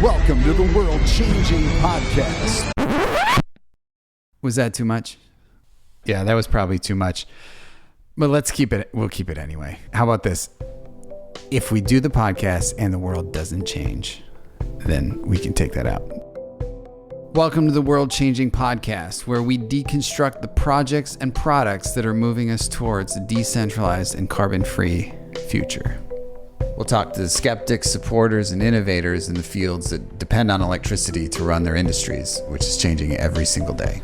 Welcome to the world-changing podcast. Was that too much? Yeah, that was probably too much. But let's keep it. We'll keep it anyway. How about this? If we do the podcast and the world doesn't change, then we can take that out. Welcome to the world-changing podcast, where we deconstruct the projects and products that are moving us towards a decentralized and carbon-free future. We'll talk to skeptics, supporters, and innovators in the fields that depend on electricity to run their industries, which is changing every single day.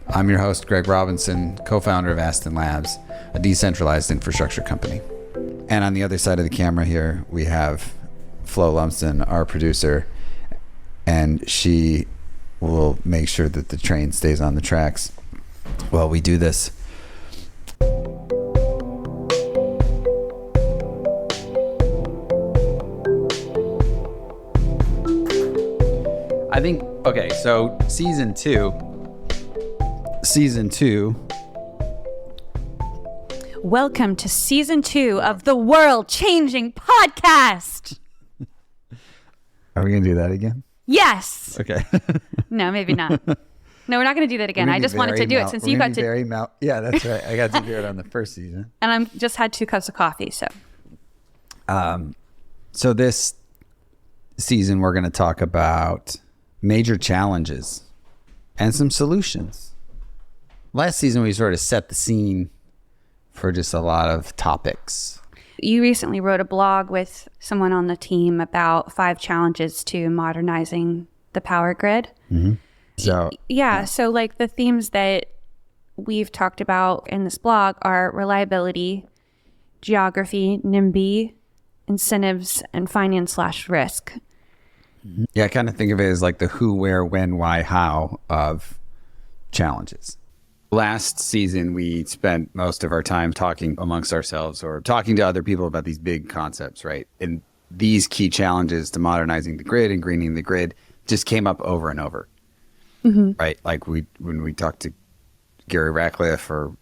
I'm your host, Greg Robinson, co-founder of Aston Labs, a decentralized infrastructure company. And on the other side of the camera here, we have Flo Lumsden, our producer, and she will make sure that the train stays on the tracks while we do this. I think, okay, so season two. Welcome to season 2 of the world-changing podcast. Are we going to do that again? Yes. Okay. No, maybe not. No, we're not going to do that again. I just wanted to do it since you got to. Yeah, that's right. I got to do it on the first season. And I just had 2 cups of coffee, so. So this season, we're going to talk about major challenges and some solutions. Last season, we sort of set the scene for just a lot of topics. You recently wrote a blog with someone on the team about 5 challenges to modernizing the power grid. Mm-hmm. So So like the themes that we've talked about in this blog are reliability, geography, NIMBY, incentives, and finance/risk. Yeah, I kind of think of it as like the who, where, when, why, how of challenges. Last season, we spent most of our time talking amongst ourselves or talking to other people about these big concepts, right? And these key challenges to modernizing the grid and greening the grid just came up over and over, right? Like when we talked to Gary Ratcliffe, or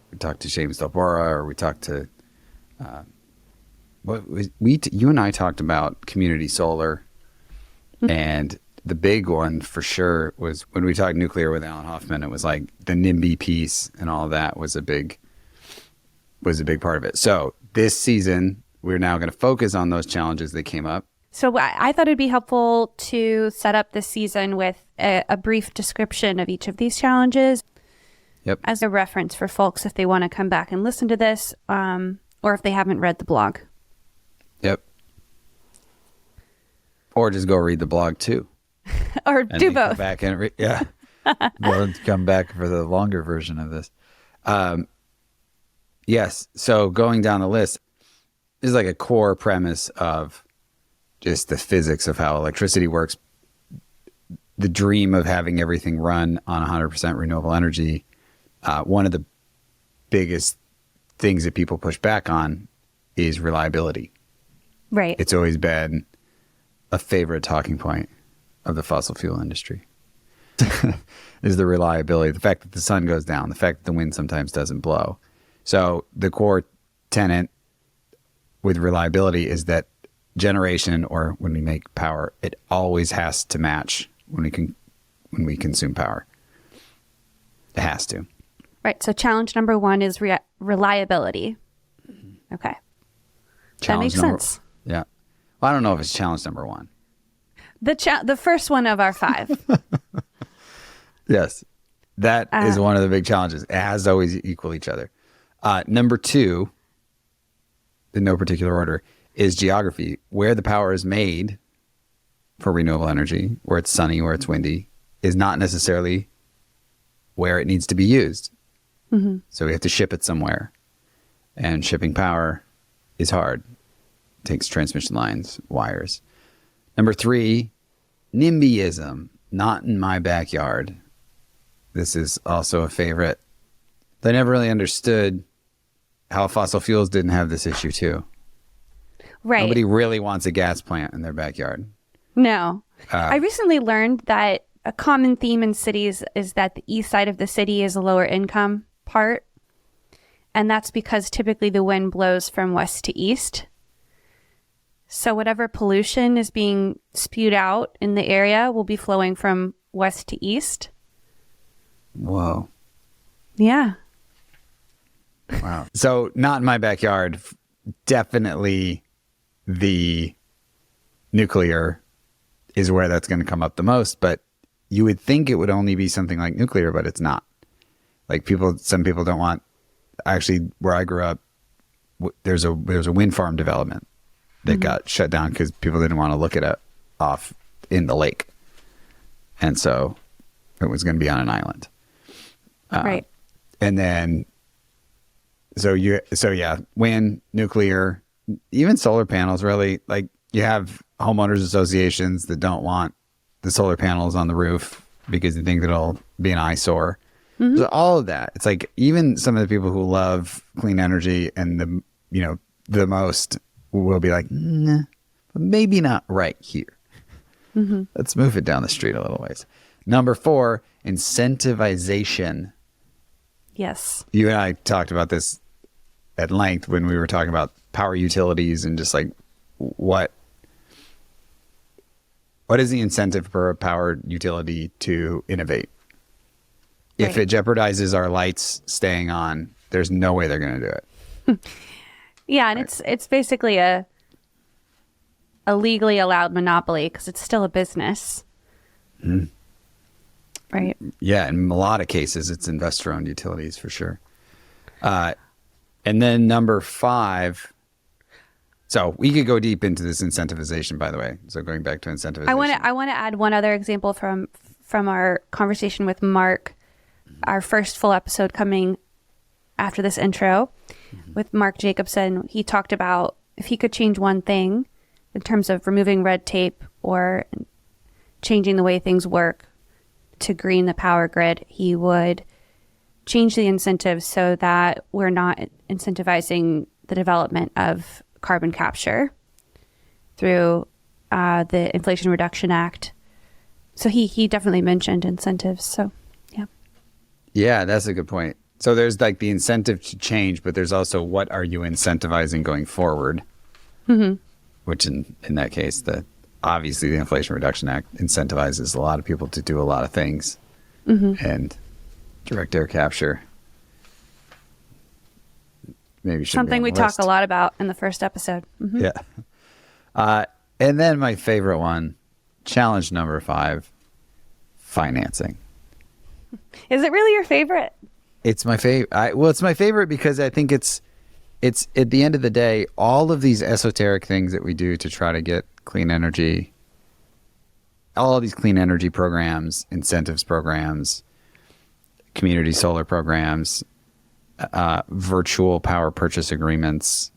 we talked to James Delbora, or we talked to, you and I talked about community solar. And the big one for sure was when we talked nuclear with Alan Hoffman. It was like the NIMBY piece and all that was a big part of it. So this season, we're now going to focus on those challenges that came up. So I thought it'd be helpful to set up this season with a brief description of each of these challenges. Yep. As a reference for folks if they want to come back and listen to this, or if they haven't read the blog. Yep. Or just go read the blog too. Or do both. Come back and come back for the longer version of this. Yes. So going down the list is like a core premise of just the physics of how electricity works. The dream of having everything run on 100% renewable energy. One of the biggest things that people push back on is reliability. Right. It's always been a favorite talking point of the fossil fuel industry is the reliability, the fact that the sun goes down, the fact that the wind sometimes doesn't blow. So the core tenet with reliability is that generation, or when we make power, it always has to match when we consume power. It has to. Right. So challenge number 1 is reliability. Okay. That makes sense. Yeah. Well, I don't know if it's challenge number 1. The first one of our 5. Yes. That is one of the big challenges. It has to always equal each other. Number 2, in no particular order, is geography. Where the power is made for renewable energy, where it's sunny, where it's windy, is not necessarily where it needs to be used. Mm-hmm. So we have to ship it somewhere. And shipping power is hard. It takes transmission lines, wires. Number 3, NIMBYism, not in my backyard. This is also a favorite. They never really understood how fossil fuels didn't have this issue too. Right. Nobody really wants a gas plant in their backyard. No. I recently learned that a common theme in cities is that the east side of the city is a lower income part. And that's because typically the wind blows from west to east. So whatever pollution is being spewed out in the area will be flowing from west to east. Whoa. Yeah. Wow. So not in my backyard. Definitely the nuclear is where that's going to come up the most, but you would think it would only be something like nuclear, but it's not. Like some people don't want, actually where I grew up, there's a wind farm development that got shut down because people didn't want to look it up off in the lake. And so it was going to be on an island. Right. And then, so yeah, wind, nuclear, even solar panels, really. Like, you have homeowners associations that don't want the solar panels on the roof because they think that it'll be an eyesore. So all of that, it's like, even some of the people who love clean energy and the most will be like, nah, but maybe not right here. Let's move it down the street a little ways. Number 4, incentivization. Yes. You and I talked about this at length when we were talking about power utilities and just like what is the incentive for a power utility to innovate? If it jeopardizes our lights staying on, there's no way they're going to do it. Yeah, and it's basically a legally allowed monopoly because it's still a business. Right. Yeah, in a lot of cases, it's investor-owned utilities for sure. And then number 5. So we could go deep into this incentivization, by the way. So going back to incentivization, I want to add one other example from our conversation with Mark, our first full episode coming after this intro with Mark Jacobson. He talked about if he could change one thing in terms of removing red tape or changing the way things work to green the power grid, he would change the incentives so that we're not incentivizing the development of carbon capture through the Inflation Reduction Act. So he definitely mentioned incentives. So, yeah. Yeah, that's a good point. So there's like the incentive to change, but there's also what are you incentivizing going forward? Which in that case, obviously the Inflation Reduction Act incentivizes a lot of people to do a lot of things. And direct air capture. Maybe something we talk a lot about in the first episode. Yeah. And then my favorite one, challenge number 5, financing. Is it really your favorite? It's my favorite. It's my favorite because I think it's at the end of the day, all of these esoteric things that we do to try to get clean energy, all of these clean energy programs, incentives programs, community solar programs, virtual power purchase agreements,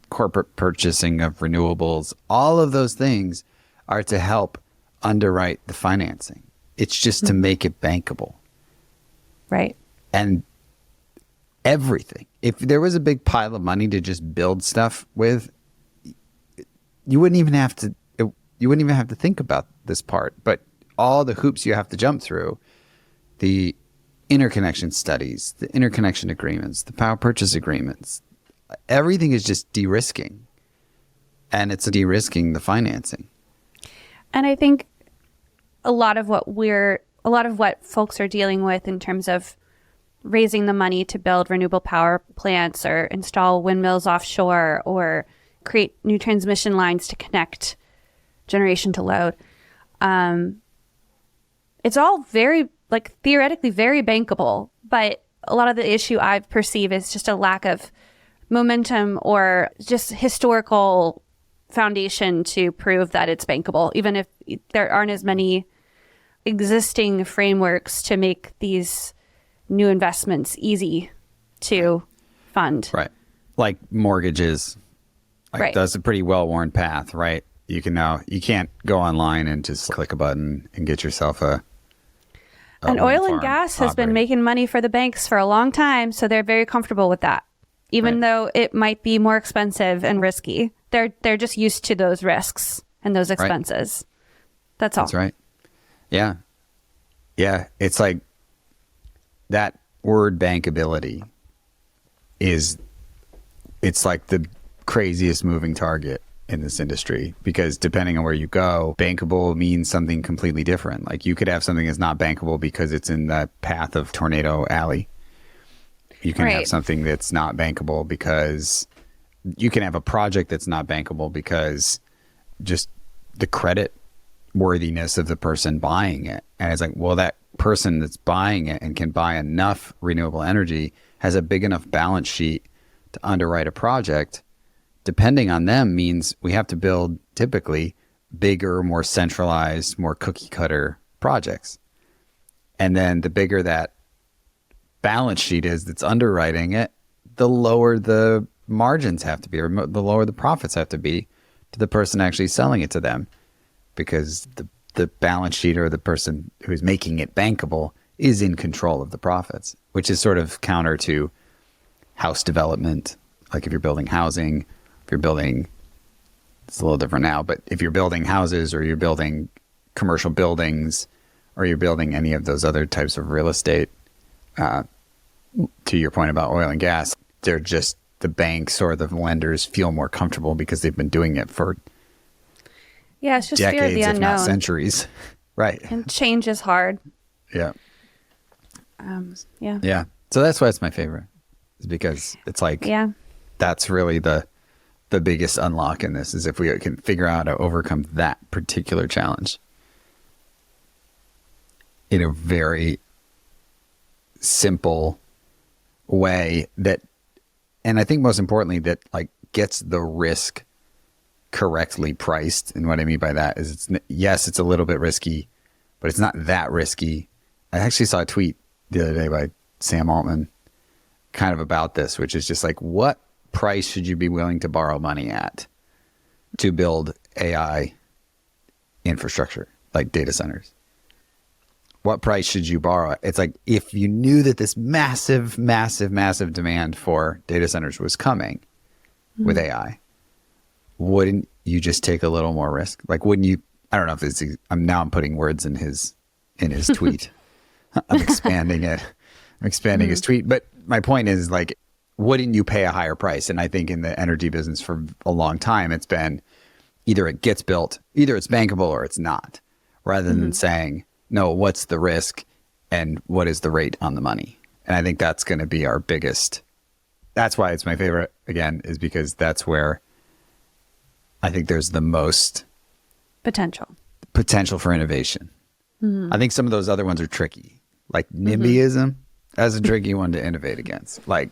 corporate purchasing of renewables, all of those things are to help underwrite the financing. It's just to make it bankable. Right. And everything. If there was a big pile of money to just build stuff with, you wouldn't even have to think about this part. But all the hoops you have to jump through, the interconnection studies, the interconnection agreements, the power purchase agreements, everything is just de-risking. And it's de-risking the financing. And I think a lot of what folks are dealing with in terms of raising the money to build renewable power plants or install windmills offshore or create new transmission lines to connect generation to load. It's all very, theoretically very bankable, but a lot of the issue I perceive is just a lack of momentum or just historical foundation to prove that it's bankable, even if there aren't as many existing frameworks to make these new investments easy to fund. Right. Like mortgages. Right. That's a pretty well-worn path, right? You can't go online and just click a button and get yourself a and oil and gas has been making money for the banks for a long time, so they're very comfortable with that. Even though it might be more expensive and risky. They're just used to those risks and those expenses. Right. That's all. That's right. Yeah. Yeah. It's like that word bankability it's like the craziest moving target in this industry, because depending on where you go, bankable means something completely different. Like you could have something that's not bankable because it's in the path of Tornado Alley. You can have something that's not bankable because you can have a project that's not bankable because just the credit worthiness of the person buying it. And it's like, well, that person that's buying it and can buy enough renewable energy has a big enough balance sheet to underwrite a project. Depending on them means we have to build typically bigger, more centralized, more cookie cutter projects. And then the bigger that balance sheet is that's underwriting it, the lower the margins have to be, or the lower the profits have to be to the person actually selling it to them, because the balance sheet or the person who's making it bankable is in control of the profits, which is sort of counter to house development. Like if you're building housing, if you're building, it's a little different now, but if you're building houses or you're building commercial buildings or you're building any of those other types of real estate, to your point about oil and gas, they're just, the banks or the lenders feel more comfortable because they've been doing it for it's just decades, fear of the if unknown. not centuries. Right. And change is hard. Yeah. Yeah. Yeah. So that's why it's my favorite, is because it's like, that's really the biggest unlock in this, is if we can figure out how to overcome that particular challenge in a very simple way that, and I think most importantly, that like gets the risk correctly priced. And what I mean by that is it's a little bit risky, but it's not that risky. I actually saw a tweet the other day by Sam Altman kind of about this, which is just like, what price should you be willing to borrow money at to build AI infrastructure like data centers? What price should you borrow? It's like, if you knew that this massive, massive, massive demand for data centers was coming with AI, wouldn't you just take a little more risk? Like, wouldn't you? I don't know if it's, I'm putting words in his tweet. I'm expanding it. I'm expanding his tweet. But my point is, like, wouldn't you pay a higher price? And I think in the energy business for a long time, it's been either it gets built, either it's bankable or it's not, rather than saying, no, what's the risk and what is the rate on the money? And I think that's going to be our biggest, that's why it's my favorite, again, is because that's where I think there's the most potential for innovation. I think some of those other ones are tricky. Like NIMBYism, that's a tricky one to innovate against. Like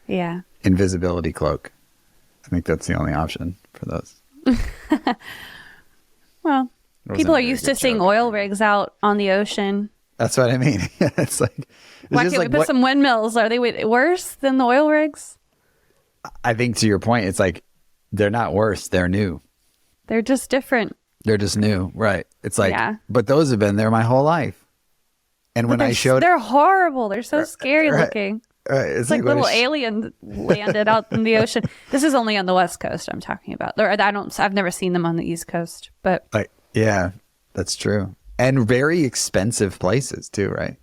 invisibility cloak. I think that's the only option for those. Well, people are used to seeing oil rigs out on the ocean. That's what I mean. It's like, why can't we put some windmills? Are they worse than the oil rigs? I think to your point, it's like, they're not worse. They're new. They're just different. They're just new. Right. It's like, but those have been there my whole life. And when I showed, they're horrible. They're so scary looking. It's like little aliens landed out in the ocean. This is only on the West Coast I'm talking about. I've never seen them on the East Coast, but yeah, that's true. And very expensive places too, right?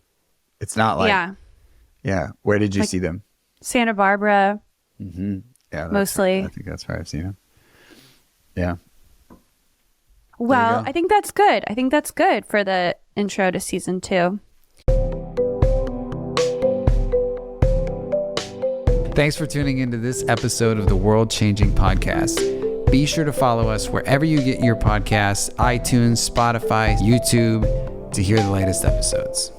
It's not like, where did you see them? Santa Barbara. Yeah, mostly. I think that's where I've seen them. Yeah. Well, I think that's good. I think that's good for the intro to season 2. Thanks for tuning into this episode of the World Changing Podcast. Be sure to follow us wherever you get your podcasts, iTunes, Spotify, YouTube, to hear the latest episodes.